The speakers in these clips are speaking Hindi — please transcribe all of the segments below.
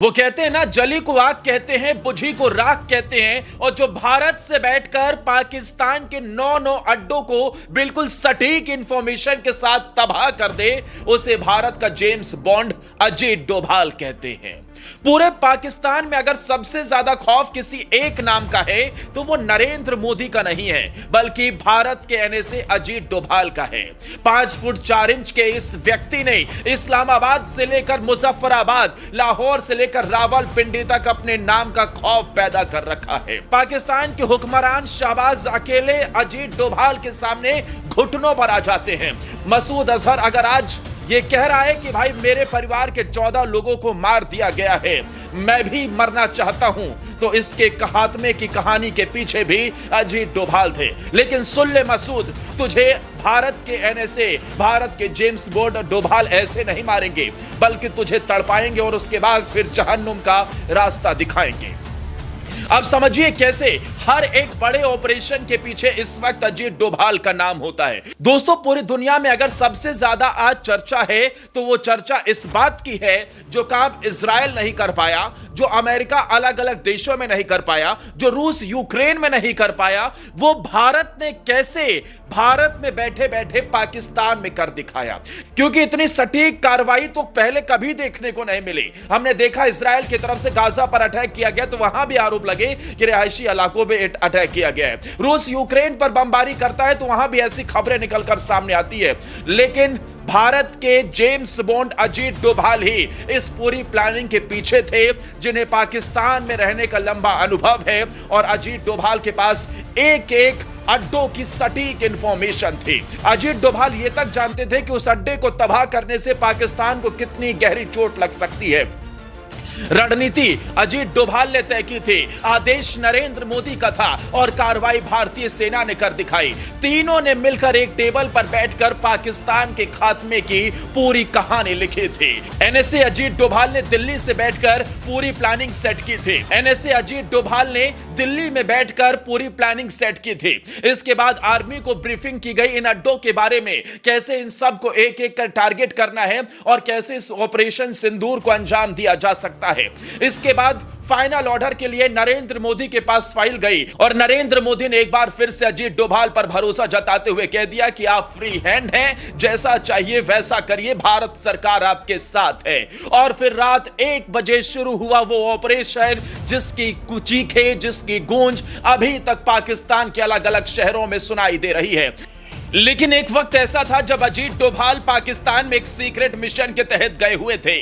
वो कहते हैं ना, जली को आग कहते हैं, बुझी को राख कहते हैं। और जो भारत से बैठकर पाकिस्तान के नौ नौ अड्डों को बिल्कुल सटीक इंफॉर्मेशन के साथ तबाह कर दे, उसे भारत का जेम्स बॉन्ड अजीत डोभाल कहते हैं। पूरे पाकिस्तान में अगर सबसे ज्यादा खौफ किसी एक नाम का है तो वो नरेंद्र मोदी का नहीं है, बल्कि भारत के एनएसए अजीत डोभाल का है। 5 फुट 4 इंच के इस व्यक्ति ने इस्लामाबाद से लेकर मुजफ्फराबाद, लाहौर से लेकर रावलपिंडी तक अपने नाम का खौफ पैदा कर रखा है। पाकिस्तान के हुक्मरान शहबाज अकेले अजीत डोभाल के सामने घुटनों पर आ जाते हैं। मसूद अजहर अगर आज ये कह रहा है कि भाई मेरे परिवार के 14 लोगों को मार दिया गया है, मैं भी मरना चाहता हूं, तो इसके खात्मे की कहानी के पीछे भी अजीत डोभाल थे। लेकिन सुन ले मसूद, तुझे भारत के एनएसए, भारत के जेम्स बॉन्ड डोभाल ऐसे नहीं मारेंगे, बल्कि तुझे तड़पाएंगे और उसके बाद फिर जहन्नुम का रास्ता दिखाएंगे। अब समझिए कैसे हर एक बड़े ऑपरेशन के पीछे इस वक्त अजीत डोभाल का नाम होता है। दोस्तों, पूरी दुनिया में अगर सबसे ज्यादा आज चर्चा है तो वो चर्चा इस बात की है, जो काम इजराइल नहीं कर पाया, जो अमेरिका अलग अलग देशों में नहीं कर पाया, जो रूस यूक्रेन में नहीं कर पाया, वो भारत ने कैसे भारत में बैठे बैठे पाकिस्तान में कर दिखाया। क्योंकि इतनी सटीक कार्रवाई तो पहले कभी देखने को नहीं मिली। हमने देखा इजराइल की तरफ से गाजा पर अटैक किया गया तो वहां भी आरोप लगे कि रिहायशी इलाकों में अटैक किया गया है। रूस यूक्रेन पर बमबारी करता है तो वहां भी ऐसी खबरें निकलकर सामने आती है। लेकिन भारत के जेम्स बॉन्ड अजीत डोभाल ही इस पूरी प्लानिंग के पीछे थे, जिन्हें पाकिस्तान में रहने का लंबा अनुभव है। और अजीत डोभाल के पास एक एक अड्डों की सटीक इंफॉर्मेशन थी। अजीत डोभाल ये तक जानते थे कि उस अड्डे को तबाह करने से पाकिस्तान को कितनी गहरी चोट लग सकती है। रणनीति अजीत डोभाल ने तय की थी, आदेश नरेंद्र मोदी का था और कार्रवाई भारतीय सेना ने कर दिखाई। तीनों ने मिलकर एक टेबल पर बैठकर पाकिस्तान के खात्मे की पूरी कहानी लिखी थी। एनएसए अजीत डोभाल ने दिल्ली से बैठकर पूरी प्लानिंग सेट की थी। एनएसए अजीत डोभाल ने दिल्ली में बैठकर पूरी प्लानिंग सेट की थी। इसके बाद आर्मी को ब्रीफिंग की गई इन अड्डों के बारे में, कैसे इन सब को एक एक कर टारगेट करना है और कैसे इस ऑपरेशन सिंदूर को अंजाम दिया जा सकता है। इसके बाद फाइनल ऑर्डर के लिए नरेंद्र मोदी के पास फाइल गई और नरेंद्र मोदी ने एक बार फिर से अजीत डोभाल पर भरोसा जताते हुए कह दिया कि आप फ्री हैंड हैं, जैसा चाहिए वैसा करिए, भारत सरकार आपके साथ है। और फिर रात 1 बजे शुरू हुआ वो ऑपरेशन, जिसकी चीखें, जिसकी गूंज अभी तक पाकिस्तान के अलग अलग शहरों में सुनाई दे रही है। लेकिन एक वक्त ऐसा था जब अजीत डोभाल पाकिस्तान में एक सीक्रेट मिशन के तहत गए हुए थे।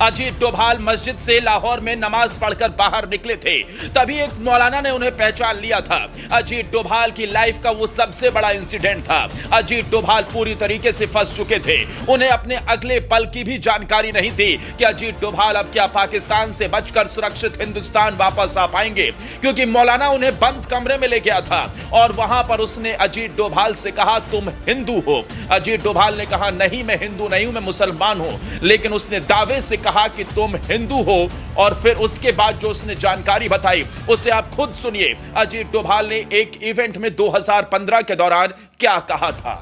अजीत डोभाल मस्जिद से लाहौर में नमाज पढ़कर बाहर निकले थे, तभी एक मौलाना ने उन्हें पहचान लिया था। अजीत डोभाल की लाइफ का वो सबसे बड़ा इंसिडेंट था। अजीत डोभाल पूरी तरीके से फंस चुके थे। उन्हें अपने अगले पल की भी जानकारी नहीं थी कि अजीत डोभाल अब क्या पाकिस्तान से बचकर सुरक्षित हिंदुस्तान वापस आ पाएंगे, क्योंकि मौलाना उन्हें बंद कमरे में ले गया था और वहां पर उसने अजीत डोभाल से कहा, तुम हिंदू हो? अजीत डोभाल ने कहा, नहीं मैं हिंदू नहीं हूं, मैं मुसलमान हूं। लेकिन उसने दावे से कहा कि तुम हिंदू हो। और फिर उसके बाद जो उसने जानकारी बताई उसे आप खुद सुनिए। अजीत डोभाल ने एक इवेंट में 2015 के दौरान क्या कहा था।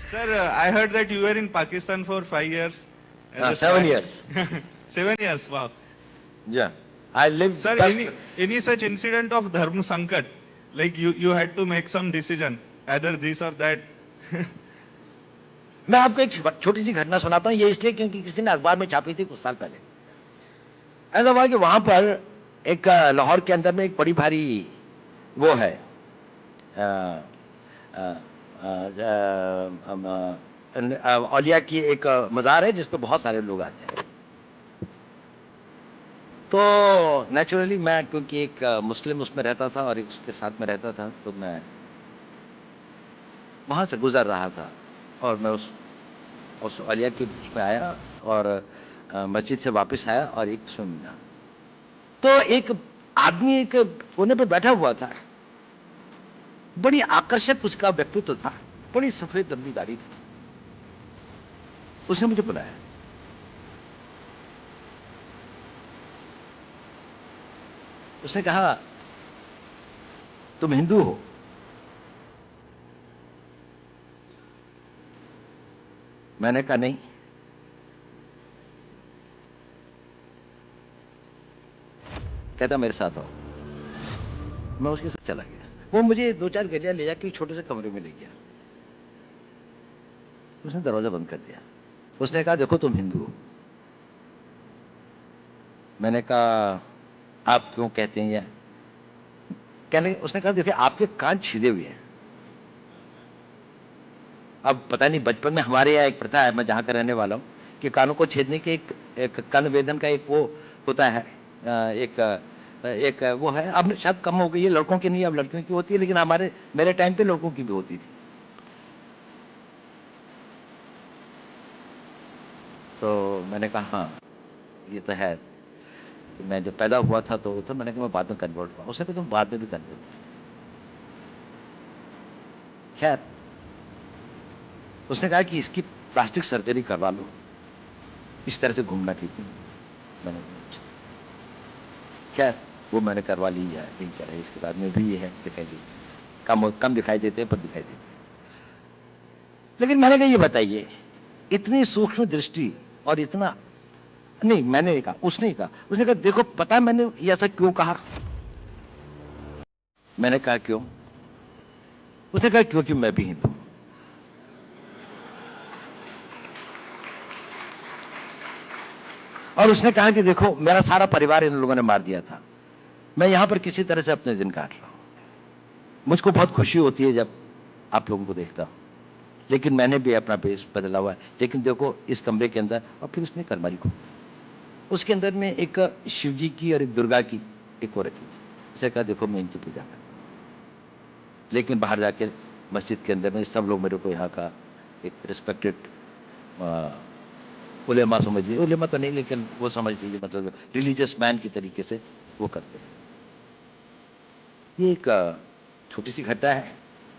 Sir, I heard that you were in Pakistan for 5 years. 7 years. 7 years, wow. Yeah. I lived. Sir, any such incident of Dharma Sankat, like you had to make some decision, either this or that. मैं आपको एक छोटी सी घटना सुनाता हूँ, ये इसलिए क्योंकि किसी ने अखबार में छापी थी कुछ साल पहले। ऐसा हुआ कि वहां पर एक लाहौर के अंदर में एक बड़ी भारी वो है औलिया की एक मज़ार है जिस पे बहुत सारे लोग आते हैं। तो नेचुरली मैं क्योंकि एक मुस्लिम उसमें रहता था और एक उसके साथ में रहता था, तो मैं वहाँ से गुजर रहा था और मैं उस औलिया के उसमें आया और मस्जिद से वापस आया और एक सुना तो एक आदमी एक कोने पे बैठा हुआ था, बड़ी आकर्षक उसका व्यक्तित्व था, बड़ी सफेद लंबी दाढ़ी थी। उसने मुझे बुलाया, उसने कहा, तुम हिंदू हो? मैंने कहा नहीं। कहता मेरे साथ आओ। मैं उसके साथ चला गया। वो मुझे 2-4 गलियां ले जाके एक छोटे से कमरे में ले गया। उसने दरवाजा बंद कर दिया। उसने कहा देखो तुम हिंदू हो। मैंने कहा आप क्यों कहते हैं? कहने उसने कहा देखिए आपके कान छीदे हुए हैं। अब पता नहीं बचपन में हमारे यहाँ एक प्रथा है, मैं जहाँ का रहने वाला हूँ, कि कानों को छेदने के एक कान वेदन का एक वो होता है, एक वो है। अब शायद कम हो गई है, लड़कों की नहीं अब लड़कियों की होती है, लेकिन मेरे टाइम पे लड़कों की भी होती थी। तो मैंने कहा हाँ ये तो है। तो मैं जब पैदा हुआ था तो मैंने कहा मैं बाद में कन्वर्ट हुआ। उसने कहा तुम बाद में भी कन्वर्ट। खैर उसने कहा कि इसकी प्लास्टिक सर्जरी करवा लो, इस तरह से घूमना ठीक नहीं। मैंने कहा खैर वो मैंने करवा ली है, नहीं करे। इसके बाद में भी ये है दिखाई देती, कम दिखाई देते हैं पर दिखाई देते हैं। लेकिन मैंने कहा ये बताइए इतनी सूक्ष्म दृष्टि और इतना नहीं, मैंने कहा, उसने कहा देखो पता है मैंने ये ऐसा क्यों कहा? मैंने कहा क्यों? उसने कहा क्योंकि मैं भी हिंदू हूं। और उसने कहा कि देखो मेरा सारा परिवार इन लोगों ने मार दिया था, मैं यहां पर किसी तरह से अपने दिन काट रहा हूं। मुझको बहुत खुशी होती है जब आप लोगों को देखता हूं, लेकिन मैंने भी अपना बेस बदला हुआ है। लेकिन देखो इस कमरे के अंदर, और फिर उसने एक अलमारी को, उसके अंदर में एक शिव जी की और एक दुर्गा की एक और रखी। उसे कहा देखो मैं इनकी पूजा करता हूं। लेकिन बाहर जाके मस्जिद के अंदर में सब लोग मेरे को यहाँ का एक रिस्पेक्टेड उलेमा समझ लीजिए, उलेमा तो नहीं लेकिन वो समझ लीजिए, मतलब रिलीजियस मैन की तरीके से वो करते हैं। ये एक छोटी सी घटना है,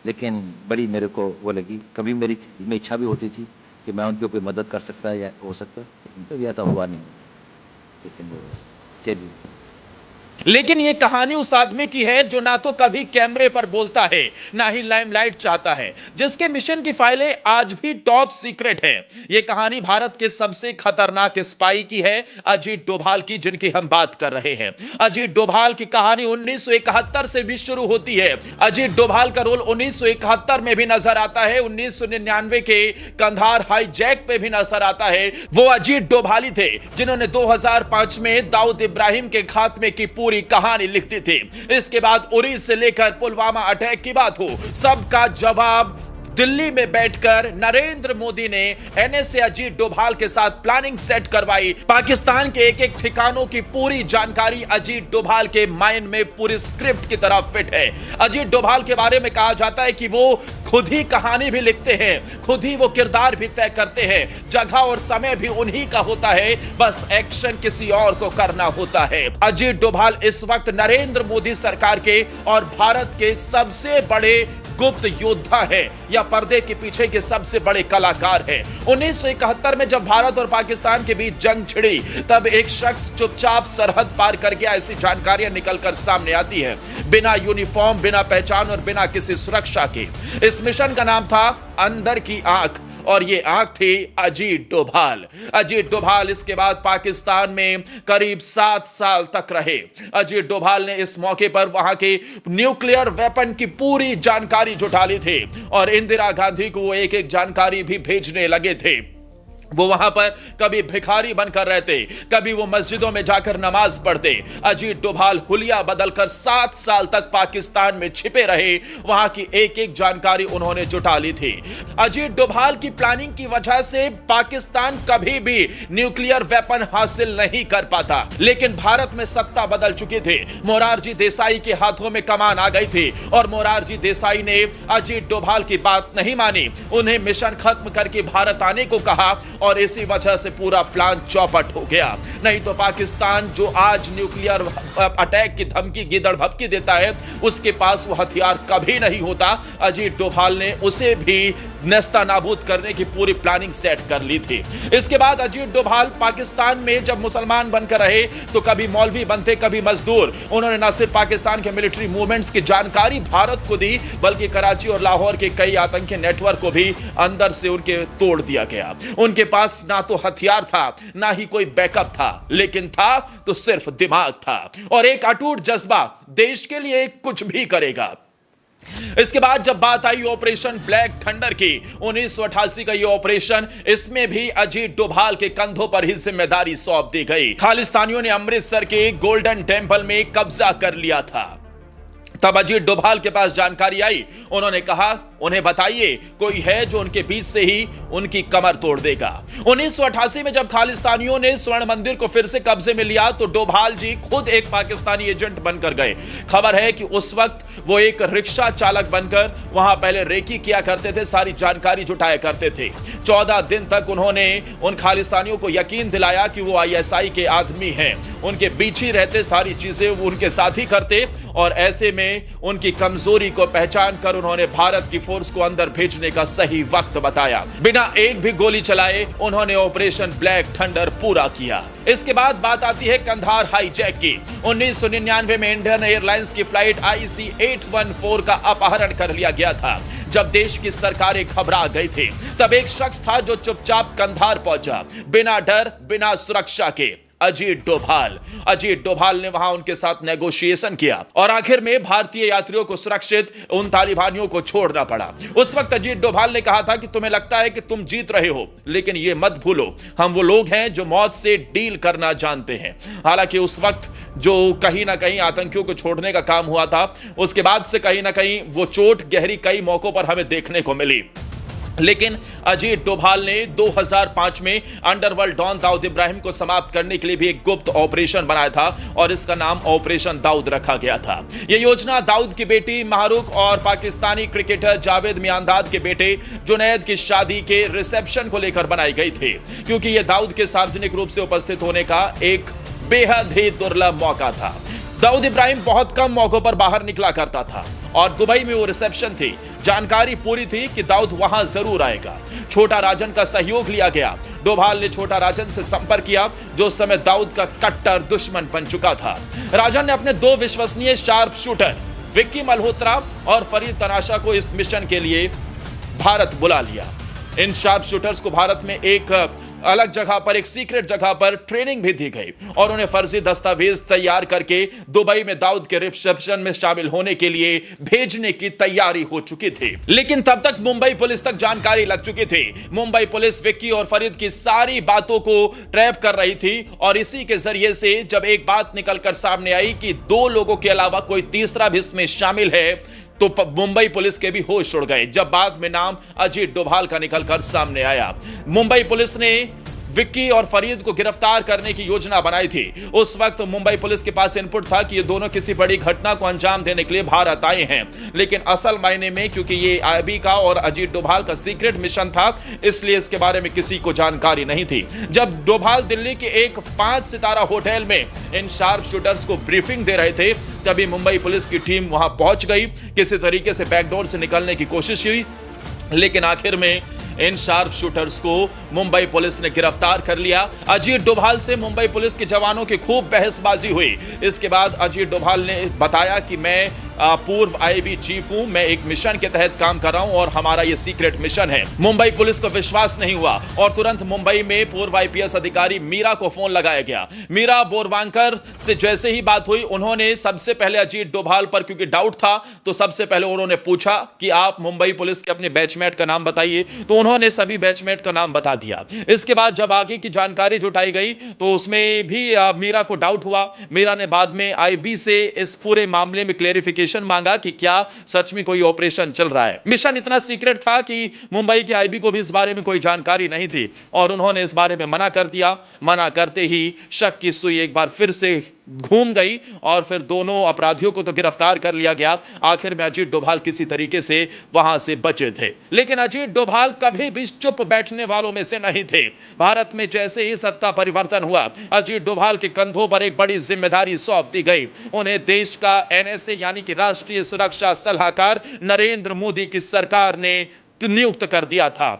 लेकिन बड़ी मेरे को वो लगी। कभी मेरी में इच्छा भी होती थी कि मैं उनकी कोई मदद कर सकता या हो सकता, लेकिन कभी ऐसा हुआ नहीं। लेकिन वो चलिए, लेकिन ये कहानी उस आदमी की है जो ना तो कभी कैमरे पर बोलता है, ना ही लाइमलाइट चाहता है, जिसके मिशन की फाइलें आज भी टॉप सीक्रेट है। ये कहानी भारत के सबसे खतरनाक स्पाई की है, अजीत डोभाल की, जिनकी हम बात कर रहे हैं। अजीत डोभाल की कहानी 1971 से भी शुरू होती है। अजीत डोभाल का रोल 1971 में भी नजर आता है, 1999 के कंधार हाईजैक पे भी नजर आता है। वो अजीत डोभाल ही थे जिन्होंने 2005 में दाऊद इब्राहिम के खात्मे की पूरी कहानी लिखती थी। इसके बाद उरी से लेकर पुलवामा अटैक की बात हो, सबका जवाब दिल्ली में बैठकर नरेंद्र मोदी ने एनएसए अजीत डोभाल के साथ प्लानिंग सेट करवाई। पाकिस्तान के एक एक ठिकानों की पूरी जानकारी अजीत डोभाल के माइंड में पूरी स्क्रिप्ट की तरह फिट है। अजीत डोभाल के बारे में कहा जाता है कि वो खुद ही कहानी भी लिखते हैं, खुद ही वो किरदार भी तय करते हैं, जगह और समय भी उन्हीं का होता है, बस एक्शन किसी और को करना होता है। अजीत डोभाल इस वक्त नरेंद्र मोदी सरकार के और भारत के सबसे बड़े गुप्त योद्धा है या पर्दे के पीछे के सबसे बड़े कलाकार है। 1971 में जब भारत और पाकिस्तान के बीच जंग छिड़ी, तब एक शख्स चुपचाप सरहद पार कर गया, ऐसी जानकारियां निकलकर सामने आती है, बिना यूनिफॉर्म, बिना पहचान और बिना किसी सुरक्षा के। इस मिशन का नाम था अंदर की आंख, और ये आंख थी अजीत डोभाल। अजीत डोभाल इसके बाद पाकिस्तान में करीब 7 साल तक रहे। अजीत डोभाल ने इस मौके पर वहां के न्यूक्लियर वेपन की पूरी जानकारी जुटा ली थी और इंदिरा गांधी को वो एक एक जानकारी भी भेजने लगे थे। वो वहां पर कभी भिखारी बनकर रहते, कभी वो मस्जिदों में जाकर नमाज पढ़ते। अजीत डोभाल हुलिया बदलकर 7 साल तक पाकिस्तान में छिपे रहे, वहां की एक एक जानकारी उन्होंने जुटा ली थी। अजीत डोभाल की प्लानिंग की वजह से पाकिस्तान कभी भी न्यूक्लियर वेपन हासिल नहीं कर पाता, लेकिन भारत में सत्ता बदल चुकी थी। मोरारजी देसाई के हाथों में कमान आ गई थी और मोरारजी देसाई ने अजीत डोभाल की बात नहीं मानी, उन्हें मिशन खत्म करके भारत आने को कहा और इसी वजह से पूरा प्लान चौपट हो गया। नहीं तो पाकिस्तान जो आज न्यूक्लियर अटैक की धमकी गीदड़ भपकी देता है, उसके पास वो हथियार कभी नहीं होता। अजीत डोभाल ने उसे भी नेस्ता नाबूद करने की पूरी प्लानिंग सेट कर ली थी। इसके बाद अजीत डोभाल पाकिस्तान में जब मुसलमान बनकर रहे तो कभी मौलवी बनते, कभी मजदूर। उन्होंने न सिर्फ पाकिस्तान के मिलिट्री मूवमेंट्स की जानकारी भारत को दी, बल्कि कराची और लाहौर के कई आतंकी नेटवर्क को भी अंदर से उनके तोड़ दिया गया। उनके पास ना तो हथियार था, ना ही कोई बैकअप था, लेकिन था तो सिर्फ दिमाग था और एक अटूट जज्बा, देश के लिए कुछ भी करेगा। इसके बाद जब बात आई ऑपरेशन ब्लैक थंडर की, 1988 का ये ऑपरेशन, इसमें भी अजीत डोभाल के कंधों पर ही जिम्मेदारी सौंप दी गई। खालिस्तानियों ने अमृतसर के गोल्डन टेंपल में कब्जा कर लिया था। तब अजीत डोभाल के पास जानकारी आई, उन्होंने कहा उन्हें बताइए कोई है जो उनके बीच से ही उनकी कमर तोड़ देगा। 1988 में जब खालिस्तानियों ने स्वर्ण मंदिर को फिर से कब्जे में लिया तो डोभाल जी खुद एक पाकिस्तानी एजेंट बनकर गए। खबर है कि उस वक्त वो एक रिक्शा चालक बनकर वहां पहले रेकी किया करते थे, सारी जानकारी जुटाया करते थे। 14 दिन तक उन्होंने उन खालिस्तानियों को यकीन दिलाया कि वो ISI के आदमी हैं, उनके बीच ही रहते, सारी चीजें वो उनके साथ ही करते और ऐसे में उनकी कमजोरी को पहचान कर उन्होंने भारत की फोर्स को अंदर भेजने का सही वक्त बताया। बिना एक भी गोली चलाए उन्होंने ऑपरेशन ब्लैक थंडर पूरा किया। इसके बाद बात आती है कंधार हाईजैक की। 1999 में इंडियन एयरलाइंस की फ्लाइट IC 814 का अपहरण कर लिया गया था। जब देश की सरकारें घबरा गई थी, तब एक शख्स था जो चुपचाप कंधार पहुंचा, बिना डर, बिना सुरक्षा के, अजीत डोभाल। अजीत डोभाल ने वहां उनके साथ नेगोशिएशन किया और आखिर में भारतीय यात्रियों को सुरक्षित उन तालिबानियों को छोड़ना पड़ा। उस वक्त अजीत डोभाल ने कहा था कि तुम्हें लगता है कि तुम जीत रहे हो, लेकिन यह मत भूलो हम वो लोग हैं जो मौत से डील करना जानते हैं। हालांकि उस वक्त जो कहीं ना कहीं आतंकियों को छोड़ने का काम हुआ था, उसके बाद से कहीं ना कहीं वो चोट गहरी कई मौकों पर हमें देखने को मिली। लेकिन अजीत डोभाल ने 2005 में अंडरवर्ल्ड डॉन दाऊद इब्राहिम को समाप्त करने के लिए भी एक गुप्त ऑपरेशन बनाया था और इसका नाम ऑपरेशन दाऊद रखा गया था। यह योजना दाऊद की बेटी माहरूख और पाकिस्तानी क्रिकेटर जावेद मियांदाद के बेटे जुनैद की शादी के रिसेप्शन को लेकर बनाई गई थी, क्योंकि यह दाऊद के सार्वजनिक रूप से उपस्थित होने का एक बेहद ही दुर्लभ मौका था। दाऊद इब्राहिम बहुत कम मौकों पर बाहर निकला करता था और दुबई में वो रिसेप्शन थी। जानकारी पूरी थी कि दाऊद वहां जरूर आएगा। छोटा राजन का सहयोग लिया गया। डोभाल ने छोटा राजन से संपर्क किया, जो उस समय दाऊद का कट्टर दुश्मन बन चुका था। राजन ने अपने 2 विश्वसनीय शार्प शूटर विक्की मल्होत्रा और फरीद तनाशा को इस मिशन के लिए भारत बुला लिया। इन शार्प शूटर्स को भारत में एक अलग जगह पर, एक सीक्रेट जगह पर ट्रेनिंग भी दी गई और उन्हें फर्जी दस्तावेज तैयार करके दुबई में दाऊद के रिसेप्शन में शामिल होने के लिए भेजने की तैयारी हो चुकी थी। लेकिन तब तक मुंबई पुलिस तक जानकारी लग चुकी थी। मुंबई पुलिस विक्की और फरीद की सारी बातों को ट्रैप कर रही थी और इसी के जरिए से जब एक बात निकलकर सामने आई कि 2 लोगों के अलावा कोई तीसरा भी इसमें शामिल है, तो मुंबई पुलिस के भी होश उड़ गए जब बाद में नाम अजीत डोभाल का निकलकर सामने आया। मुंबई पुलिस ने विक्की और फरीद को गिरफ्तार करने की योजना बनाई थी। उस वक्त मुंबई पुलिस के पास इनपुट था कि ये दोनों किसी बड़ी घटना को अंजाम देने के लिए भारत आए हैं, लेकिन असल मायने में क्योंकि ये IB का और अजीत डोभाल का सीक्रेट मिशन था, इसलिए इसके बारे में किसी को जानकारी नहीं थी। जब डोभाल दिल्ली के एक 5 सितारा होटल में इन शार्प शूटर्स को ब्रीफिंग दे रहे थे, तभी मुंबई पुलिस की टीम वहां पहुंच गई। किसी तरीके से बैकडोर से निकलने की कोशिश हुई, लेकिन आखिर में इन शार्प शूटर्स को मुंबई पुलिस ने गिरफ्तार कर लिया। अजीत डोभाल से मुंबई पुलिस के जवानों की खूब बहसबाजी हुई। इसके बाद अजीत डोभाल ने बताया कि मैं पूर्व IB चीफ हूं, मैं एक मिशन के तहत काम कर रहा हूं और हमारा यह सीक्रेट मिशन है। मुंबई पुलिस को विश्वास नहीं हुआ और तुरंत मुंबई में पूर्व IPS अधिकारी मीरा को फोन लगाया गया। मीरा बोरवांकर से जैसे ही बात हुई, उन्होंने सबसे पहले अजीत डोभाल पर, क्योंकि डाउट था, तो सबसे पहले उन्होंने पूछा कि आप मुंबई पुलिस के अपने बैचमेट का नाम बताइए, तो उन्होंने सभी बैचमेट का नाम बता दिया। इसके बाद जब आगे की जानकारी जुटाई गई तो उसमें भी मीरा को डाउट हुआ। मीरा ने बाद में IB से इस पूरे मामले में क्लेरिफिकेशन मांगा कि क्या सच में कोई ऑपरेशन चल रहा है। मिशन इतना सीक्रेट था कि मुंबई के IB को भी इस बारे में कोई जानकारी नहीं थी और उन्होंने इस बारे में मना कर दिया। मना करते ही शक की सुई एक बार फिर से घूम गई और फिर दोनों अपराधियों को तो गिरफ्तार कर लिया गया। आखिर में अजीत डोभाल किसी तरीके से वहां से बचे थे, लेकिन अजीत डोभाल कभी भी चुप बैठने वालों में से नहीं थे। भारत में जैसे ही सत्ता परिवर्तन हुआ, अजीत डोभाल के कंधों पर एक बड़ी जिम्मेदारी सौंप दी गई। उन्हें देश का NSA यानी कि राष्ट्रीय सुरक्षा सलाहकार नरेंद्र मोदी की सरकार ने नियुक्त कर दिया था।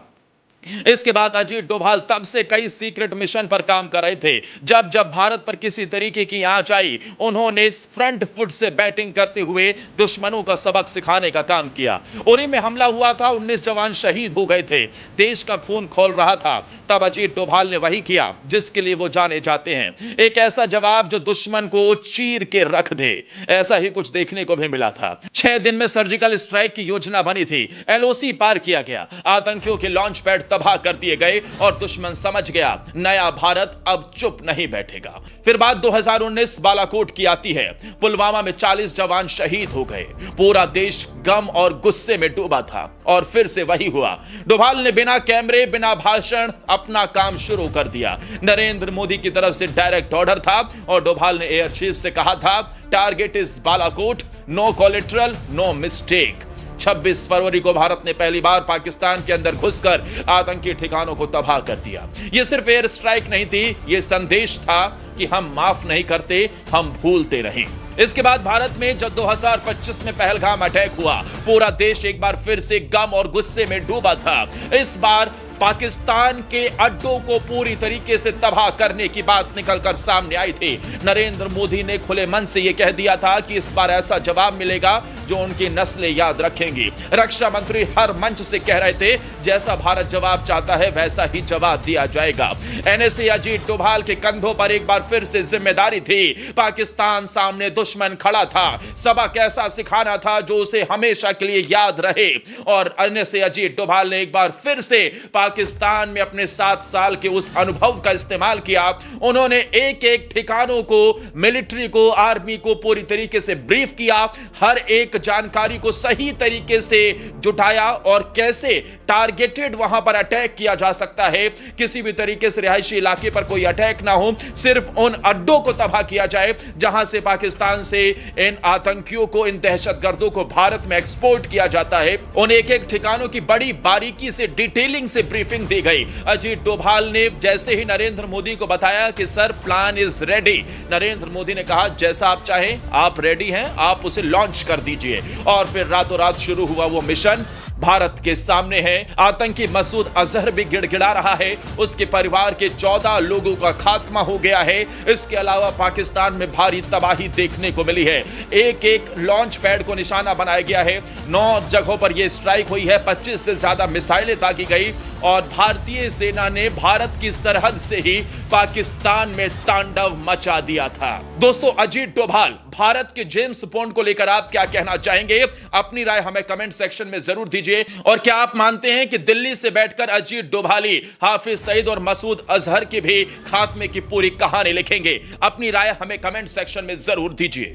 इसके बाद अजीत डोभाल तब से कई सीक्रेट मिशन पर काम कर रहे थे। जब जब भारत पर किसी तरीके की आंच आई, उन्होंने फ्रंट फुट से बैटिंग करते हुए दुश्मनों का सबक सिखाने का काम किया। उरी में हमला हुआ था, 19 जवान शहीद हो गए थे, देश का खून खौल रहा था। तब अजीत डोभाल ने वही किया जिसके लिए वो जाने जाते हैं, एक ऐसा जवाब जो दुश्मन को चीर के रख दे। ऐसा ही कुछ देखने को भी मिला था। 6 दिन में सर्जिकल स्ट्राइक की योजना बनी थी, एलओसी पार किया गया, आतंकियों के लॉन्च पैड तबाह कर दिए गए और दुश्मन समझ गया नया भारत अब चुप नहीं बैठेगा। फिर बात 2019 बालाकोट की आती है। पुलवामा में 40 जवान शहीद हो गए, पूरा देश गम और गुस्से में डूबा था और फिर से वही हुआ। डोभाल ने बिना कैमरे बिना भाषण अपना काम शुरू कर दिया। नरेंद्र मोदी की तरफ से डायरेक्ट ऑर्डर था और डोभाल ने एयर चीफ से कहा था, target is Balakot, no collateral, no mistake. 26 फरवरी को भारत ने पहली बार पाकिस्तान के अंदर घुसकर आतंकी ठिकानों को तबाह कर दिया। यह सिर्फ एयर स्ट्राइक नहीं थी, यह संदेश था कि हम माफ नहीं करते, हम भूलते नहीं। इसके बाद भारत में जब 2025 में पहलगाम अटैक हुआ, पूरा देश एक बार फिर से गम और गुस्से में डूबा था। इस बार पाकिस्तान के अड्डों को पूरी तरीके से तबाह करने की बात निकलकर सामने आई थी। नरेंद्र मोदी ने खुले मन से यह कह दिया था कि इस बार ऐसा जवाब मिलेगा जो उनकी नस्लें याद रखेंगी। रक्षा मंत्री हर मंच से कह रहे थे, जैसा भारत जवाब चाहता है वैसा ही जवाब दिया जाएगा। एनएसए अजीत डोभाल के कंधों पर एक बार फिर से जिम्मेदारी थी। पाकिस्तान सामने दुश्मन खड़ा था, सबक ऐसा सिखाना था जो उसे हमेशा के लिए याद रहे। और एनएसए अजीत डोभाल ने एक बार फिर से पाकिस्तान में अपने 7 साल के उस अनुभव का इस्तेमाल किया। उन्होंने एक एक ठिकानों को, मिलिट्री को, आर्मी को पूरी तरीके से ब्रीफ किया, हर एक जानकारी को सही तरीके से जुटाया और कैसे टारगेटेड वहां पर अटैक किया जा सकता है। किसी भी तरीके से रिहायशी इलाके पर कोई अटैक ना हो, सिर्फ उन अड्डों को तबाह किया जाए जहां से पाकिस्तान से इन आतंकियों को, इन दहशतगर्दों को भारत में एक्सपोर्ट किया जाता है। उन एक एक ठिकानों की बड़ी बारीकी से, डिटेलिंग से ब्रीफिंग दी गई। अजीत डोभाल ने जैसे ही नरेंद्र मोदी को बताया कि sir plan is ready, Narendra Modi ने कहा जैसा आप चाहें, आप रेडी हैं, आप उसे लॉन्च कर दीजिए। और फिर रातों रात शुरू हुआ वो मिशन। भारत के सामने है आतंकी मसूद अजहर भी गिड़गिड़ा रहा है, उसके परिवार के 14 लोगों का खात्मा हो गया है। इसके अलावा पाकिस्तान में भारी तबाही देखने को मिली है। एक एक लॉन्च पैड को निशाना बनाया गया है। 9 जगहों पर यह स्ट्राइक हुई है, 25 से ज्यादा मिसाइलें दागी गई और भारतीय सेना ने भारत की सरहद से ही पाकिस्तान में तांडव मचा दिया था। दोस्तों, अजीत डोभाल भारत के जेम्स बॉन्ड को लेकर आप क्या कहना चाहेंगे? अपनी राय हमें कमेंट सेक्शन में जरूर दीजिए। और क्या आप मानते हैं कि दिल्ली से बैठकर अजीत डोभाली हाफिज सईद और मसूद अजहर के भी खात्मे की पूरी कहानी लिखेंगे? अपनी राय हमें कमेंट सेक्शन में जरूर दीजिए।